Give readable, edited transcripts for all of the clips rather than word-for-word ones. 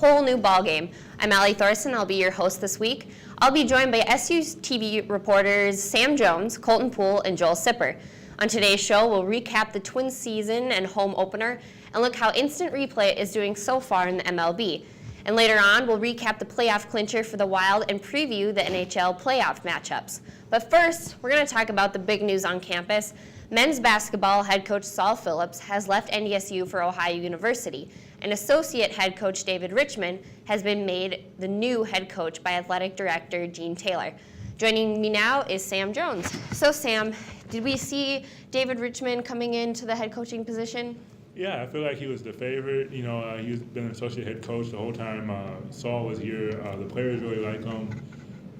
whole new ballgame. I'm Alli Thorson. I'll be your host this week. I'll be joined by SU's TV reporters Sam Jones, Colton Poole, and Joel Sipper. On today's show, we'll recap the Twins season and home opener and look how Instant Replay is doing so far in the MLB. And later on, we'll recap the playoff clincher for the Wild and preview the NHL playoff matchups. But first, we're going to talk about the big news on campus. Men's basketball head coach Saul Phillips has left NDSU for Ohio University, and associate head coach David Richman has been made the new head coach by athletic director Gene Taylor. Joining me now is Sam Jones. So Sam, did we see David Richman coming into the head coaching position? Yeah, I feel like he was the favorite. He's been an associate head coach the whole time Saul was here. The players really like him.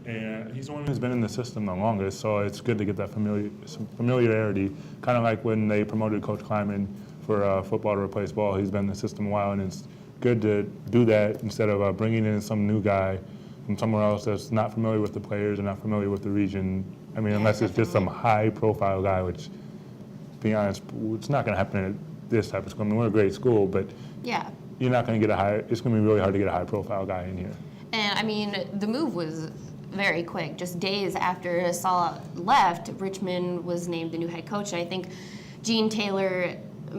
And he's the one who's been in the system the longest, so it's good to get that familiarity. Kind of like when they promoted Coach Kleiman for football to replace ball. He's been in the system a while, and it's good to do that instead of bringing in some new guy from somewhere else that's not familiar with the players and not familiar with the region. I mean, unless it's just some high-profile guy, which, to be honest, it's not going to happen at this type of school. I mean, we're a great school, but you're not going to get it's going to be really hard to get a high-profile guy in here. And, I mean, the move was very quick. Just days after Saul left, Richman was named the new head coach. And I think Gene Taylor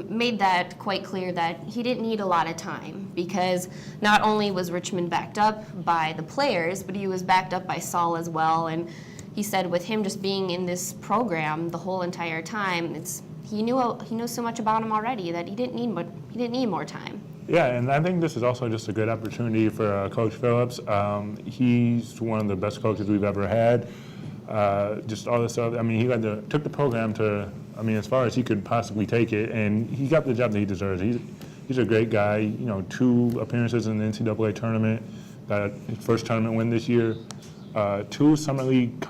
made that quite clear that he didn't need a lot of time because not only was Richman backed up by the players, but he was backed up by Saul as well. And he said with him just being in this program the whole entire time, he knew so much about him already that he didn't need more time. Yeah, and I think this is also just a good opportunity for Coach Phillips. He's one of the best coaches we've ever had. Just all this stuff. I mean, he took the program to, as far as he could possibly take it, and he got the job that he deserves. He's a great guy. 2 appearances in the NCAA tournament, got his first tournament win this year, 2 Summer League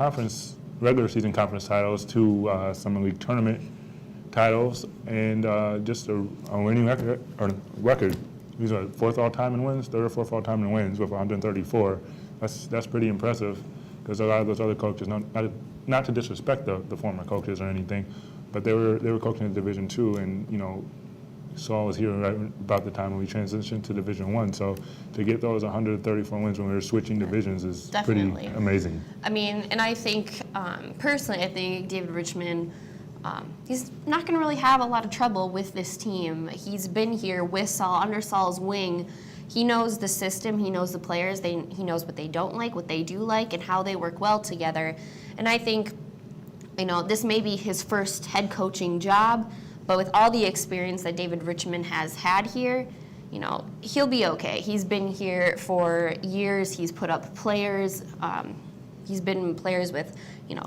regular season conference titles, 2 Summer League tournament titles, and just a winning record. He's 4th all-time in wins, 3rd or 4th all-time in wins with 134. That's pretty impressive because a lot of those other coaches, not to disrespect the former coaches or anything, but they were coaching in Division II, and Saul was here right about the time when we transitioned to Division I. So to get those 134 wins when we were switching divisions is Definitely pretty amazing. I mean, and I think personally, I think David Richman. He's not going to really have a lot of trouble with this team. He's been here with Saul, under Saul's wing. He knows the system. He knows the players. He knows what they don't like, what they do like, and how they work well together. And I think, this may be his first head coaching job, but with all the experience that David Richman has had here, he'll be okay. He's been here for years. He's put up players. He's been players with,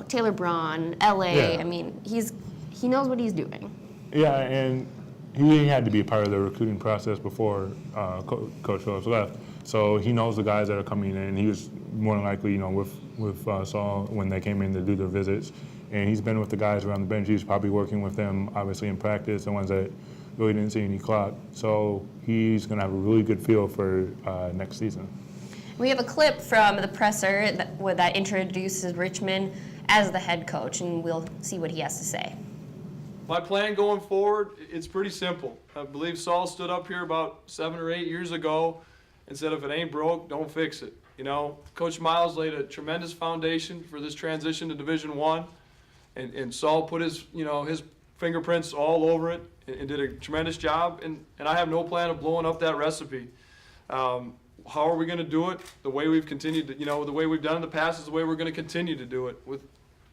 Taylor Braun, LA. Yeah. I mean, he knows what he's doing. Yeah, and he had to be a part of the recruiting process before Coach Phillips left. So he knows the guys that are coming in. He was more than likely, with Saul when they came in to do their visits. And he's been with the guys around the bench. He's probably working with them, obviously, in practice, the ones that really didn't see any clock. So he's going to have a really good feel for next season. We have a clip from the presser that introduces Richman as the head coach, and we'll see what he has to say. My plan going forward, it's pretty simple. I believe Saul stood up here about 7 or 8 years ago and said, if it ain't broke, don't fix it. Coach Miles laid a tremendous foundation for this transition to Division I, and Saul put his fingerprints all over it and did a tremendous job, and I have no plan of blowing up that recipe. How are we going to do it? The way we've continued to, the way we've done in the past is the way we're going to continue to do it with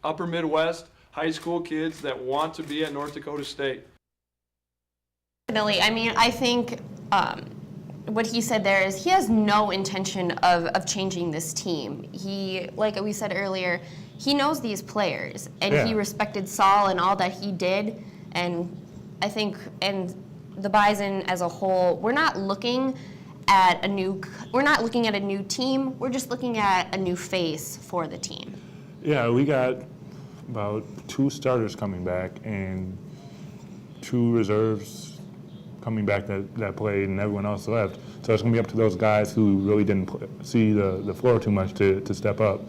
upper Midwest high school kids that want to be at North Dakota State. Definitely. I think what he said there is he has no intention of changing this team. He, like we said earlier, he knows these players, and he respected Saul and all that he did. And I think, and the Bison as a whole, we're not looking at a new team. We're just looking at a new face for the team. Yeah, we got about 2 starters coming back and 2 reserves coming back that played, and everyone else left. So it's going to be up to those guys who really didn't see the floor too much to step up,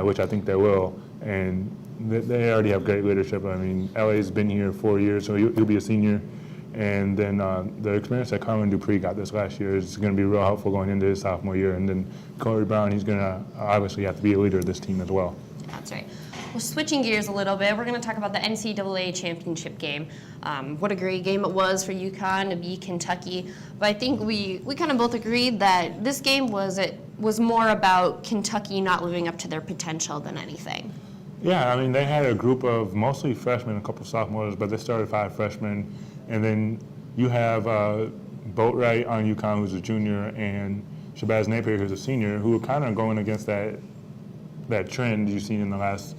which I think they will. And they already have great leadership. LA's been here 4 years, so he'll be a senior And then the experience that Carmen Dupree got this last year is going to be real helpful going into his sophomore year. And then Corey Brown, he's going to obviously have to be a leader of this team as well. That's right. Well, switching gears a little bit, we're going to talk about the NCAA championship game. What a great game it was for UConn to beat Kentucky. But I think we kind of both agreed that this game was more about Kentucky not living up to their potential than anything. Yeah, I mean, they had a group of mostly freshmen, a couple sophomores, but they started 5 freshmen. And then you have Boatwright on UConn, who's a junior, and Shabazz Napier, who's a senior, who are kind of going against that trend you've seen in the last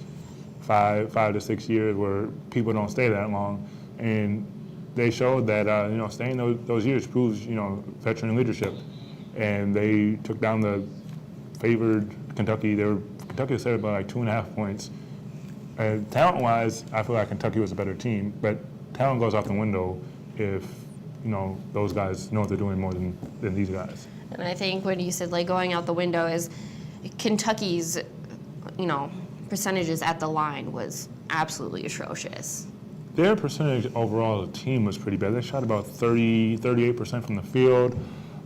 5 to 6 years where people don't stay that long. And they showed that, staying those years proves, veteran leadership. And they took down the favored Kentucky. Kentucky was set by like 2.5 points. And talent-wise, I feel like Kentucky was a better team, but talent goes out the window if, those guys know what they're doing more than these guys. And I think when you said going out the window is Kentucky's, percentages at the line was absolutely atrocious. Their percentage overall as a team was pretty bad. They shot about 38% from the field.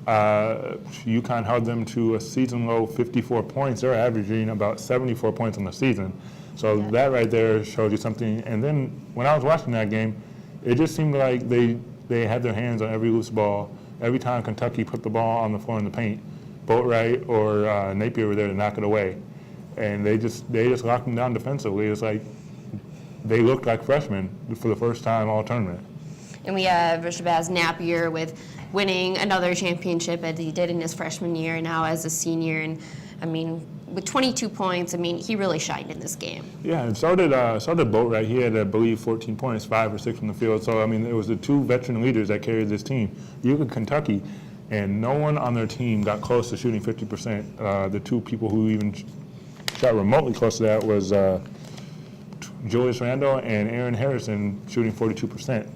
UConn held them to a season low 54 points. They're averaging about 74 points on the season. So that right there shows you something. And then when I was watching that game, it just seemed like they had their hands on every loose ball. Every time Kentucky put the ball on the floor in the paint, Boatwright or Napier were there to knock it away. And they just locked them down defensively. It's like they looked like freshmen for the first time all tournament. And we have Shabazz Napier with winning another championship as he did in his freshman year, now as a senior. And I mean, with 22 points, he really shined in this game. Yeah, and so did Boatwright. He had, I believe, 14 points, 5 or 6 from the field. So, it was the 2 veteran leaders that carried this team. You look at Kentucky, and no one on their team got close to shooting 50%. The 2 people who even shot remotely close to that was Julius Randle and Aaron Harrison shooting 42%.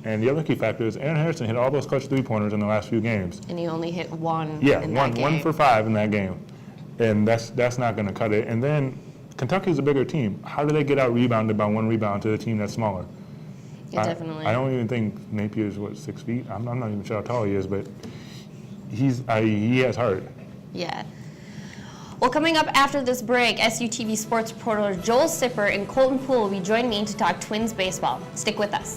And the other key factor is Aaron Harrison hit all those clutch 3-pointers in the last few games. And he only hit one in that game. 1 for 5 in that game. And that's not going to cut it. And then Kentucky's a bigger team. How do they get out rebounded by 1 rebound to a team that's smaller? Yeah, definitely. I don't even think Napier's 6 feet. I'm not even sure how tall he is, but he has heart. Yeah. Well, coming up after this break, SUTV sports reporter Joel Sipper and Colton Poole will be joining me to talk Twins baseball. Stick with us.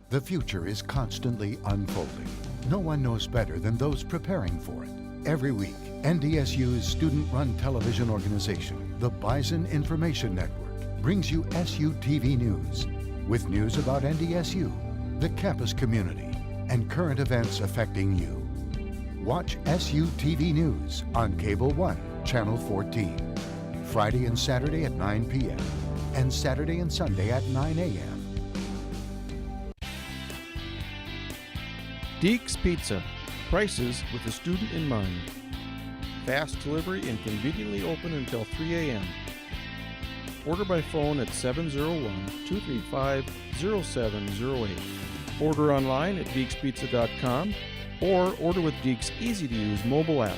The future is constantly unfolding. No one knows better than those preparing for it. Every week, NDSU's student-run television organization, the Bison Information Network, brings you SUTV News, with news about NDSU, the campus community, and current events affecting you. Watch SUTV News on Cable 1, Channel 14, Friday and Saturday at 9 p.m., and Saturday and Sunday at 9 a.m. Deeks Pizza. Prices with the student in mind. Fast delivery and conveniently open until 3 a.m. Order by phone at 701-235-0708. Order online at deekspizza.com or order with Deeks' easy-to-use mobile app.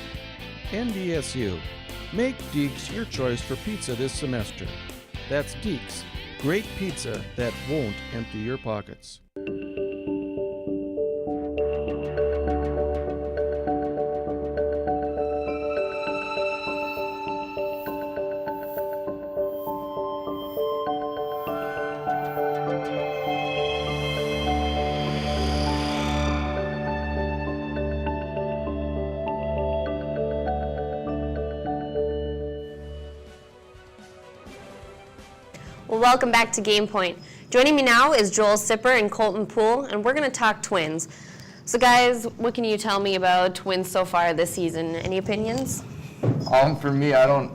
NDSU. Make Deeks your choice for pizza this semester. That's Deeks. Great pizza that won't empty your pockets. Well, welcome back to Game Point. Joining me now is Joel Sipper and Colton Poole, and we're going to talk Twins. So guys, what can you tell me about Twins so far this season? Any opinions? For me,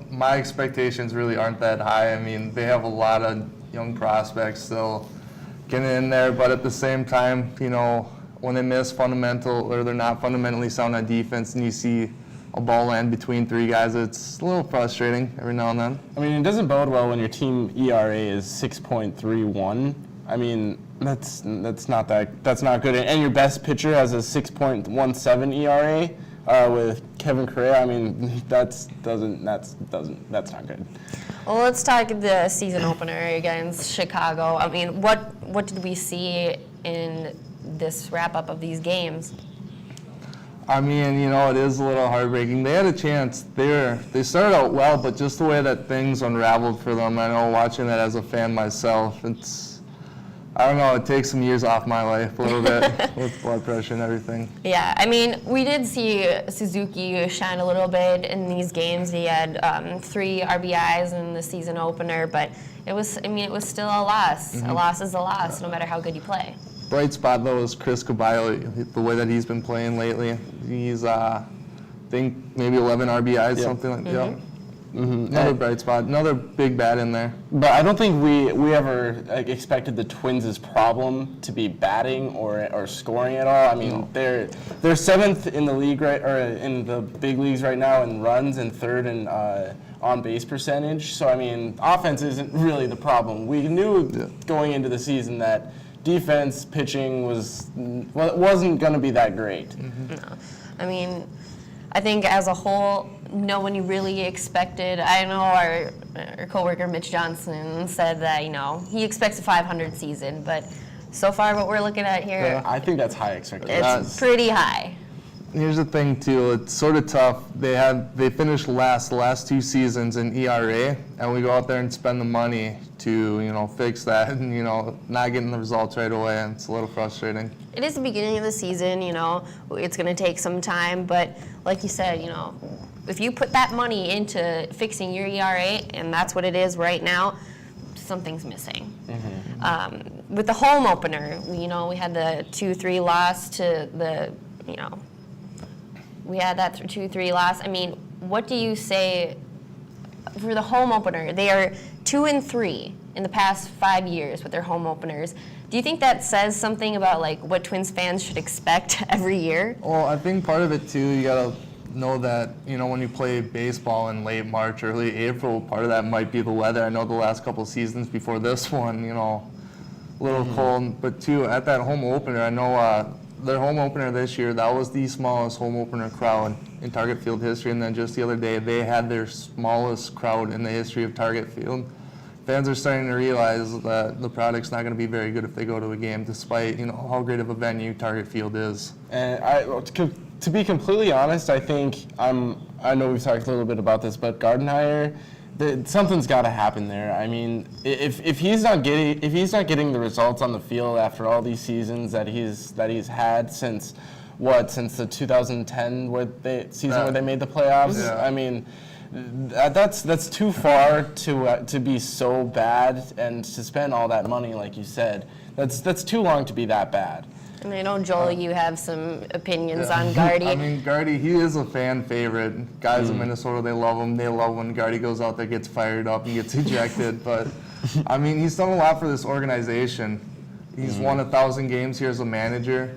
my expectations really aren't that high. I mean, they have a lot of young prospects still getting in there, but at the same time, you know, when they miss fundamental or they're not fundamentally sound on defense and you see a ball land between three guys, it's a little frustrating every now and then. I mean, it doesn't bode well when your team ERA is 6.31. I mean, that's not good. And your best pitcher has a 6.17 ERA with Kevin Correa. I mean, that's not good. Well, let's talk the season opener against Chicago. I mean, what did we see in this wrap-up of these games? I mean, you know, it is a little heartbreaking. They had a chance. They started out well, but just the way that things unraveled for them, I know watching that as a fan myself, I don't know, it takes some years off my life a little bit with blood pressure and everything. Yeah, I mean, we did see Suzuki shine a little bit in these games. He had 3 RBIs in the season opener, but it was still a loss. Mm-hmm. A loss is a loss, no matter how good you play. Bright spot, though, is Chris Caballo, the way that he's been playing lately. He's, I think, maybe 11 RBIs, something like that. Mm-hmm. Yeah. Mm-hmm. Another bright spot, another big bat in there. But I don't think we ever expected the Twins' problem to be batting or scoring at all. I mean, they're 7th in the league in the big leagues right now in runs and 3rd in on base percentage. So I mean, offense isn't really the problem. We knew going into the season that defense, pitching wasn't going to be that great. Mm-hmm. No, I mean, I think as a whole, no one really expected. I know our coworker Mitch Johnson said that he expects a 500 season, but so far what we're looking at here, I think that's high expectations. It's pretty high. Here's the thing too, it's sort of tough. They finished the last 2 seasons in ERA, and we go out there and spend the money to fix that, and not getting the results right away, and it's a little frustrating. It is the beginning of the season, it's going to take some time, but like you said, if you put that money into fixing your ERA, and that's what it is right now, something's missing. Mm-hmm. With the home opener, we had the 2-3 loss to the, we had that 2-3 loss. I mean, what do you say for the home opener? They are 2-3 in the past 5 years with their home openers. Do you think that says something about what Twins fans should expect every year? Well, I think part of it too, you gotta know that when you play baseball in late March, early April, part of that might be the weather. I know the last couple seasons before this one, a little cold, but too at that home opener, I know their home opener this year, that was the smallest home opener crowd in Target Field history, and then just the other day, they had their smallest crowd in the history of Target Field. Fans are starting to realize that the product's not going to be very good if they go to a game, despite how great of a venue Target Field is. And to be completely honest, I think I know we've talked a little bit about this, but Gardenhire, something's got to happen there. I mean, if he's not getting the results on the field after all these seasons that he's had since the 2010 season where they made the playoffs. Yeah. I mean, that's too far to be so bad and to spend all that money, like you said. That's too long to be that bad. And I know, Joel, you have some opinions on Gardy. I mean, Gardy, he is a fan favorite. Guys in Minnesota, they love him. They love when Gardy goes out there, gets fired up, and gets ejected. But, I mean, he's done a lot for this organization. He's won 1,000 games here as a manager.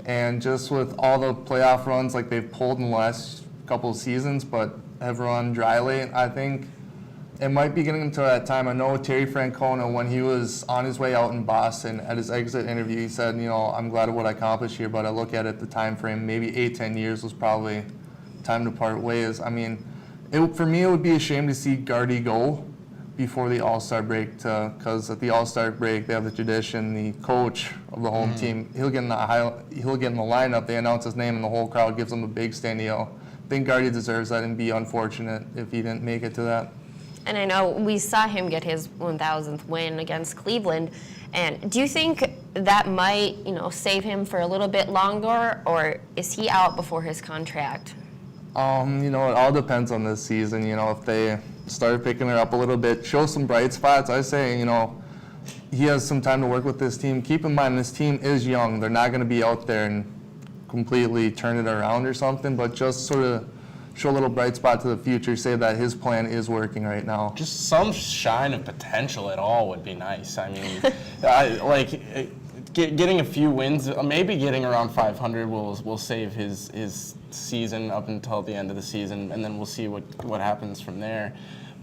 And just with all the playoff runs like they've pulled in the last couple of seasons, but have run dryly, I think it might be getting to that time. I know Terry Francona, when he was on his way out in Boston at his exit interview, he said, I'm glad of what I accomplished here, but I look at it, the time frame, maybe 8-10 years was probably time to part ways. I mean, for me, it would be a shame to see Gardy go before the All-Star break, because at the All-Star break, they have the tradition, the coach of the home team, he'll get in the lineup, they announce his name, and the whole crowd gives him a big standing O. I think Gardy deserves that, and be unfortunate if he didn't make it to that. And I know we saw him get his 1,000th win against Cleveland. And do you think that might, save him for a little bit longer, or is he out before his contract? It all depends on this season. If they start picking her up a little bit, show some bright spots, I say, he has some time to work with this team. Keep in mind, this team is young. They're not going to be out there and completely turn it around or something, but just sort of show a little bright spot to the future, say that his plan is working right now. Just some shine of potential at all would be nice. I mean, getting a few wins, maybe getting around 500 will save his season up until the end of the season, and then we'll see what happens from there.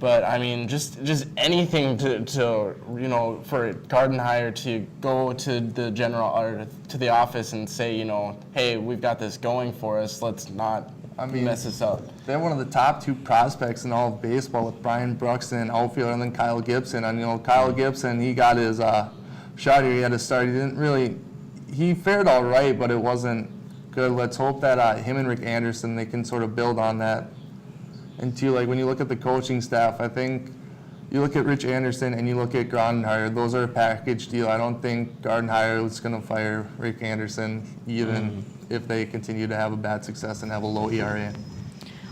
But I mean, just anything to you know, for Gardenhire to go to the general or to the office and say, you know, hey, we've got this going for us. Let's not mess this up. They're one of the top 2 prospects in all of baseball with Brian Bruxton, outfielder, and then Kyle Gibson. And you know, Kyle Gibson, he got his shot here. He had to start. He fared all right, but it wasn't good. Let's hope that him and Rick Anderson, they can sort of build on that. And too, like when you look at the coaching staff, I think you look at Rich Anderson and you look at Gardenhire, those are a package deal. I don't think Gardenhire is going to fire Rick Anderson even if they continue to have a bad success and have a low ERA.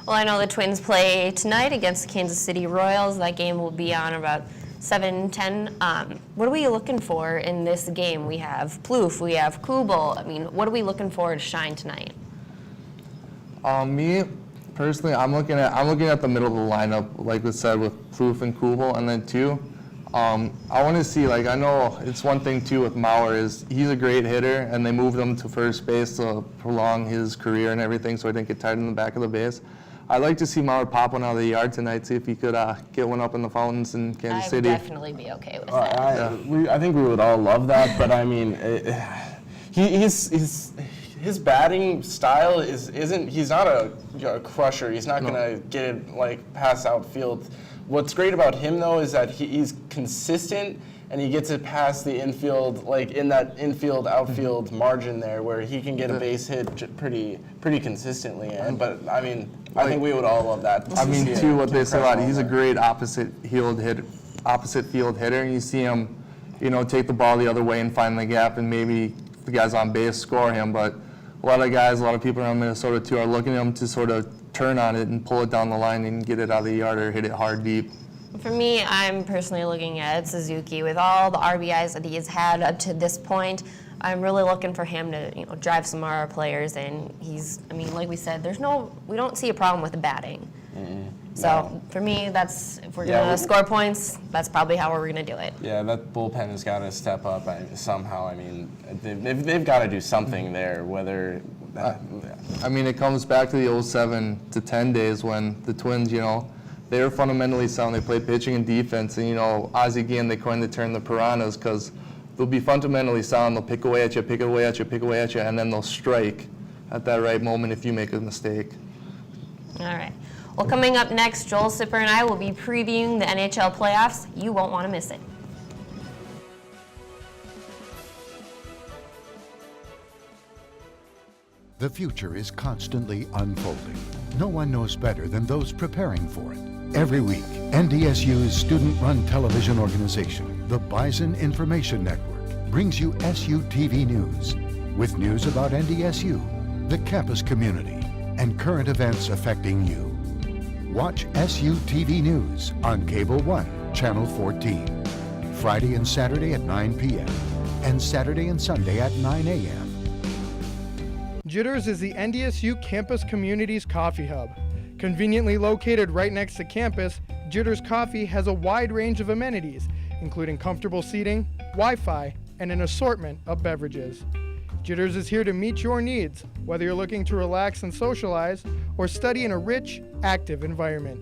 Well, I know the Twins play tonight against the Kansas City Royals. That game will be on about 7:10. What are we looking for in this game? We have Plouffe, we have Kubel. I mean, what are we looking for to shine tonight? Me personally, I'm looking at the middle of the lineup, like we said, with Plouffe and Kubel, and then too, I want to see, like, I know it's one thing too with Mauer is he's a great hitter, and they moved him to first base to prolong his career and everything, so he didn't get tired in the back of the base. I'd like to see Mauer pop one out of the yard tonight, see if he could get one up in the fountains in Kansas City. I would definitely be okay with that. I think we would all love that, but I mean, his batting style isn't. He's not a crusher. He's not gonna get it like pass outfield. What's great about him though is that he's consistent and he gets it past the infield, like in that infield outfield margin there, where he can get a base hit pretty consistently. But I mean, I think we would all love that. I mean, too, what they say about, he's a great opposite field hitter. And you see him, you know, take the ball the other way and find the gap, and maybe the guys on base score him. But a lot of people around Minnesota too are looking at him to sort of turn on it and pull it down the line and get it out of the yard or hit it hard deep. For me, I'm personally looking at Suzuki. With all the RBIs that he has had up to this point, I'm really looking for him to, you know, drive some of our players. And he's, I mean, like we said, we don't see a problem with the batting. So for me, that's, if we're going to score points, that's probably how we're going to do it. Yeah, that bullpen has got to step up somehow. I mean, they've got to do something there, whether... I mean, it comes back to the 07 to 10 days when the Twins, you know, they were fundamentally sound. They played pitching and defense, and, you know, Ozzie Guillen, they coined the term the piranhas, because they'll be fundamentally sound. They'll pick away at you, and then they'll strike at that right moment if you make a mistake. All right. Well, coming up next, Joel Sipper and I will be previewing the NHL playoffs. You won't want to miss it. The future is constantly unfolding. No one knows better than those preparing for it. Every week, NDSU's student-run television organization, the Bison Information Network, brings you SUTV News, with news about NDSU, the campus community, and current events affecting you. Watch SUTV News on Cable 1, Channel 14, Friday and Saturday at 9 p.m., and Saturday and Sunday at 9 a.m. Jitters is the NDSU Campus Community's coffee hub. Conveniently located right next to campus, Jitters Coffee has a wide range of amenities, including comfortable seating, Wi-Fi, and an assortment of beverages. Jitters is here to meet your needs, whether you're looking to relax and socialize or study in a rich, active environment.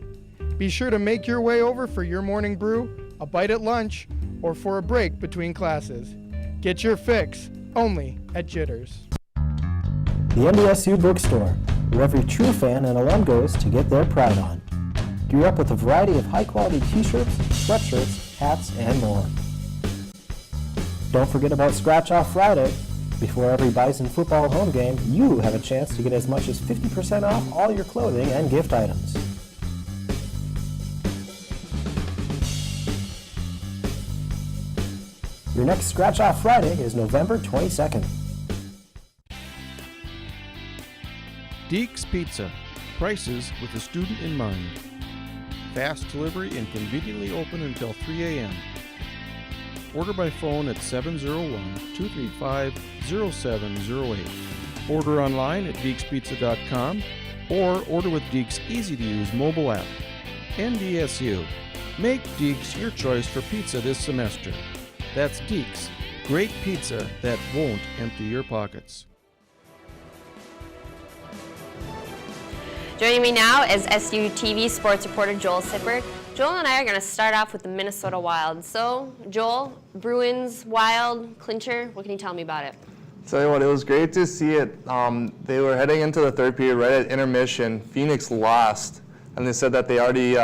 Be sure to make your way over for your morning brew, a bite at lunch, or for a break between classes. Get your fix only at Jitters. The NDSU Bookstore, where every true fan and alum goes to get their pride on. Gear up with a variety of high-quality t-shirts, sweatshirts, hats, and more. Don't forget about Scratch Off Friday. Before every Bison football home game, you have a chance to get as much as 50% off all your clothing and gift items. Your next Scratch Off Friday is November 22nd. Deeks Pizza. Prices with the student in mind. Fast delivery and conveniently open until 3 a.m. Order by phone at 701-235-0708. Order online at deekspizza.com or order with Deeks' easy-to-use mobile app. NDSU. Make Deeks your choice for pizza this semester. That's Deeks. Great pizza that won't empty your pockets. Joining me now is SU TV sports reporter Joel Sipper. Joel and I are going to start off with the Minnesota Wild. So, Joel, Bruins, Wild, clincher, what can you tell me about it? Tell you what, it was great to see it. They were heading into the third period right at intermission. Phoenix lost, and they said that they already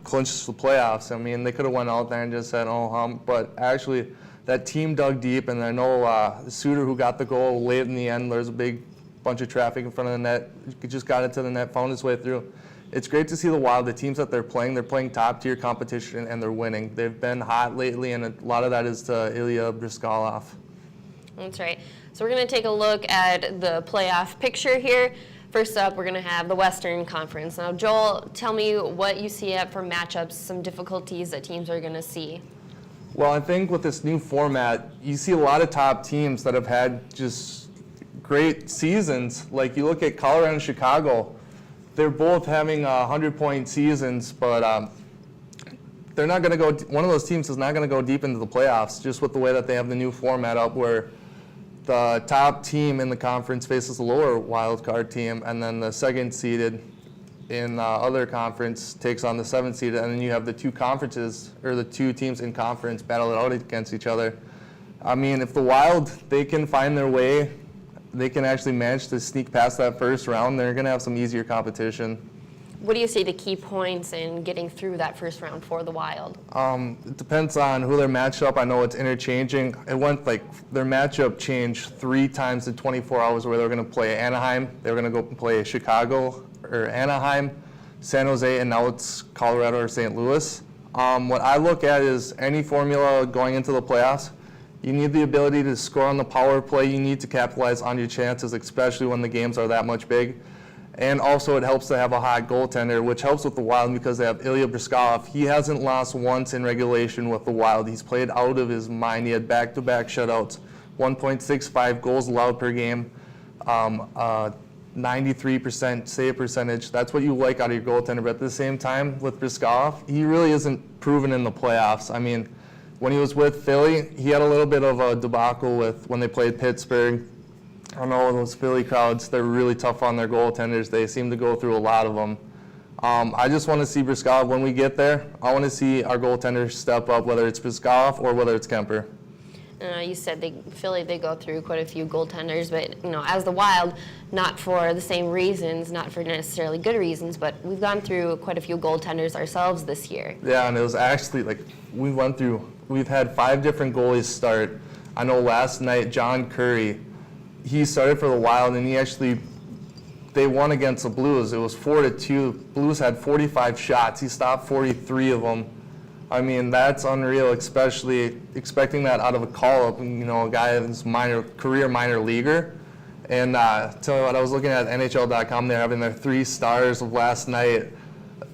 clinched the playoffs. I mean, they could have went out there and just said, oh, hump, but actually that team dug deep, and I know Suter, who got the goal late in the end, there's a big bunch of traffic in front of the net. He just got into the net, found his way through. It's great to see the Wild, the teams that they're playing top-tier competition, and they're winning. They've been hot lately, and a lot of that is to Ilya Bryzgalov. That's right. So we're going to take a look at the playoff picture here. First up, we're going to have the Western Conference. Now, Joel, tell me what you see for matchups, some difficulties that teams are going to see. Well, I think with this new format, you see a lot of top teams that have had just great seasons. Like you look at Colorado and Chicago, they're both having 100-point seasons, but they're not going to go. One of those teams is not going to go deep into the playoffs, just with the way that they have the new format up, where the top team in the conference faces the lower wild card team, and then the second seeded in the other conference takes on the seventh seeded, and then you have the two conferences, or the two teams in conference battle it out against each other. I mean, if the Wild, they can find their way, they can actually manage to sneak past that first round, they're going to have some easier competition. What do you see the key points in getting through that first round for the Wild? It depends on who they're matched up. I know it's interchanging. It went like their matchup changed 3 times in 24 hours, where they were going to play Anaheim, they were going to go play Chicago or Anaheim, San Jose, and now it's Colorado or St. Louis. What I look at is any formula going into the playoffs, you need the ability to score on the power play. You need to capitalize on your chances, especially when the games are that much big. And also it helps to have a hot goaltender, which helps with the Wild because they have Ilya Bryzgalov. He hasn't lost once in regulation with the Wild. He's played out of his mind. He had back-to-back shutouts, 1.65 goals allowed per game, 93% save percentage. That's what you like out of your goaltender. But at the same time, with Bryzgalov, he really isn't proven in the playoffs. I mean, when he was with Philly, he had a little bit of a debacle with when they played Pittsburgh. I know those Philly crowds, they're really tough on their goaltenders. They seem to go through a lot of them. I just want to see Bryzgalov, when we get there, I want to see our goaltenders step up, whether it's Bryzgalov or whether it's Kemper. You said Philly, they go through quite a few goaltenders, but as the Wild, not for the same reasons, not for necessarily good reasons, but we've gone through quite a few goaltenders ourselves this year. Yeah, and it was actually like we've had 5 different goalies start. I know last night John Curry, he started for the Wild, and they won against the Blues. It was 4-2. Blues had 45 shots. He stopped 43 of them. I mean, that's unreal, especially expecting that out of a call-up, a guy that's career minor leaguer. And tell you what, I was looking at NHL.com, they're having their 3 stars of last night.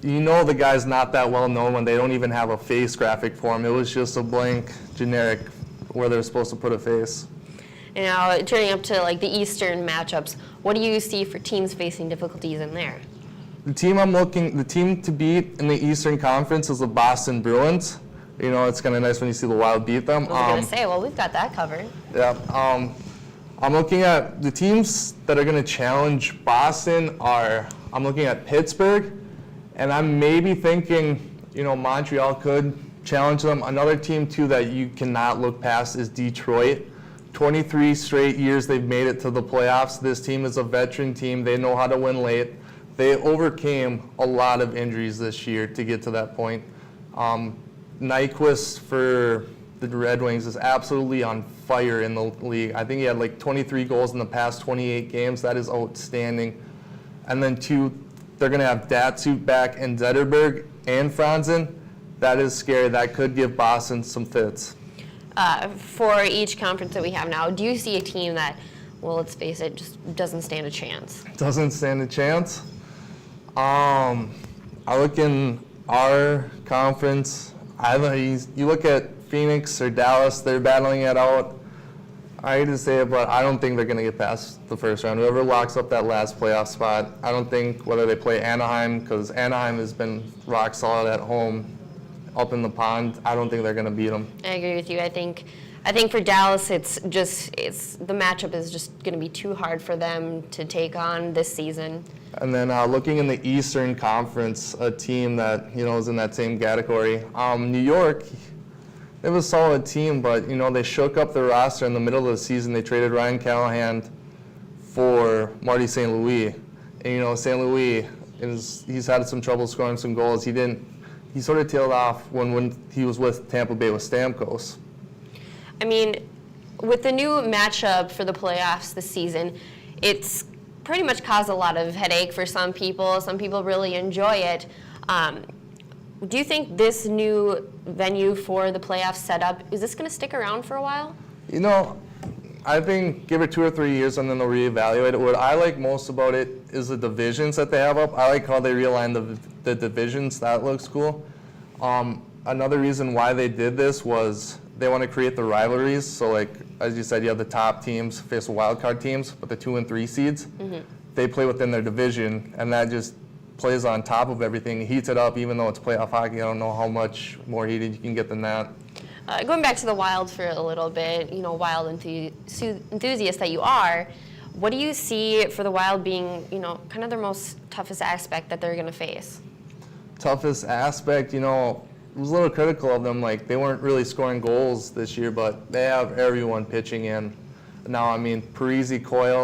The guy's not that well known when they don't even have a face graphic for him. It was just a blank, generic, where they're supposed to put a face. Now, turning up to the Eastern matchups, what do you see for teams facing difficulties in there? The team to beat in the Eastern Conference is the Boston Bruins. It's kind of nice when you see the Wild beat them. I was going to say, well, we've got that covered. Yeah. I'm looking at the teams that are going to challenge Boston I'm looking at Pittsburgh, and I'm maybe thinking, Montreal could challenge them. Another team, too, that you cannot look past is Detroit. 23 straight years they've made it to the playoffs. This team is a veteran team. They know how to win late. They overcame a lot of injuries this year to get to that point. Nyquist for the Red Wings is absolutely on fire in the league. I think he had 23 goals in the past 28 games. That is outstanding. And then 2, they're going to have Datsuk back and Zetterberg and Franzen. That is scary. That could give Boston some fits. For each conference that we have now, do you see a team that, well, let's face it, just doesn't stand a chance? Doesn't stand a chance? I look in our conference, you look at Phoenix or Dallas, they're battling it out. I hate to say it, but I don't think they're going to get past the first round. Whoever locks up that last playoff spot, I don't think whether they play Anaheim, because Anaheim has been rock solid at home, up in the pond, I don't think they're going to beat them. I agree with you. I think for Dallas, the matchup is just going to be too hard for them to take on this season. And then looking in the Eastern Conference, a team that is in that same category, New York. They have a solid team, but they shook up the roster in the middle of the season. They traded Ryan Callahan for Marty St. Louis, and St. Louis he's had some trouble scoring some goals. He sort of tailed off when he was with Tampa Bay with Stamkos. I mean, with the new matchup for the playoffs this season, it's pretty much caused a lot of headache for some people. Some people really enjoy it. Do you think this new venue for the playoff setup, is this going to stick around for a while? I think give it 2 or 3 years and then they'll reevaluate it. What I like most about it is the divisions that they have up. I like how they realigned the divisions. That looks cool. Another reason why they did this was they want to create the rivalries. So like, as you said, you have the top teams face the wild card teams, but the 2 and 3 seeds, they play within their division, and that just plays on top of everything. It heats it up, even though it's playoff hockey. I don't know how much more heated you can get than that. Going back to the Wild for a little bit, Wild enthusiast that you are, what do you see for the Wild being, kind of their most toughest aspect that they're going to face? Toughest aspect, I was a little critical of them. Like, they weren't really scoring goals this year, but they have everyone pitching in. Now, I mean, Koivu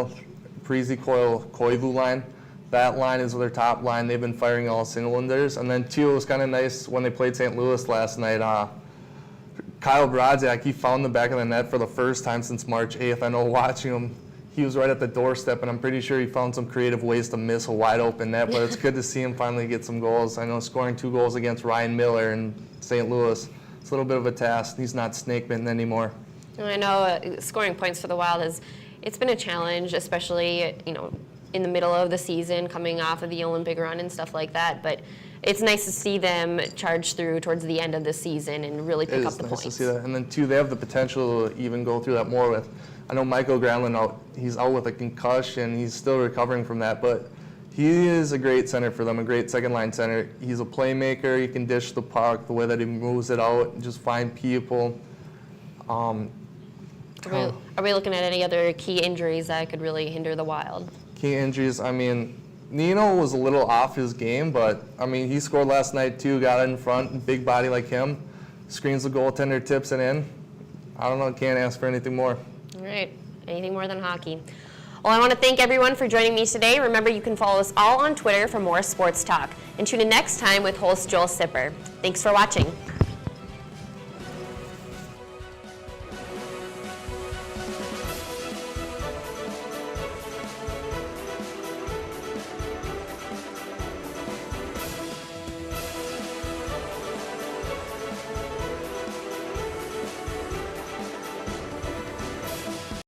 line. That line is their top line. They've been firing all cylinders. And then, too, it was kind of nice when they played St. Louis last night. Kyle Brodziak, he found the back of the net for the first time since March 8th. I know watching him, he was right at the doorstep, and I'm pretty sure he found some creative ways to miss a wide open net, but it's good to see him finally get some goals. I know scoring 2 goals against Ryan Miller in St. Louis, it's a little bit of a task. He's not snake bitten anymore. I know scoring points for the Wild it's been a challenge, especially, in the middle of the season, coming off of the Olympic run and stuff like that, but it's nice to see them charge through towards the end of the season and really pick up the points. It is nice to see that. And then, too, they have the potential to even go through that more with, I know Michael Granlund, he's out with a concussion. He's still recovering from that, but he is a great center for them, a great second-line center. He's a playmaker. He can dish the puck, the way that he moves it out, and just find people. Are we looking at any other key injuries that could really hinder the Wild? Key injuries, I mean, Nino was a little off his game, but, I mean, he scored last night, too, got in front, big body like him, screens the goaltender, tips it in. I don't know, can't ask for anything more. All right, anything more than hockey. Well, I want to thank everyone for joining me today. Remember, you can follow us all on Twitter for more sports talk. And tune in next time with host Joel Sipper. Thanks for watching.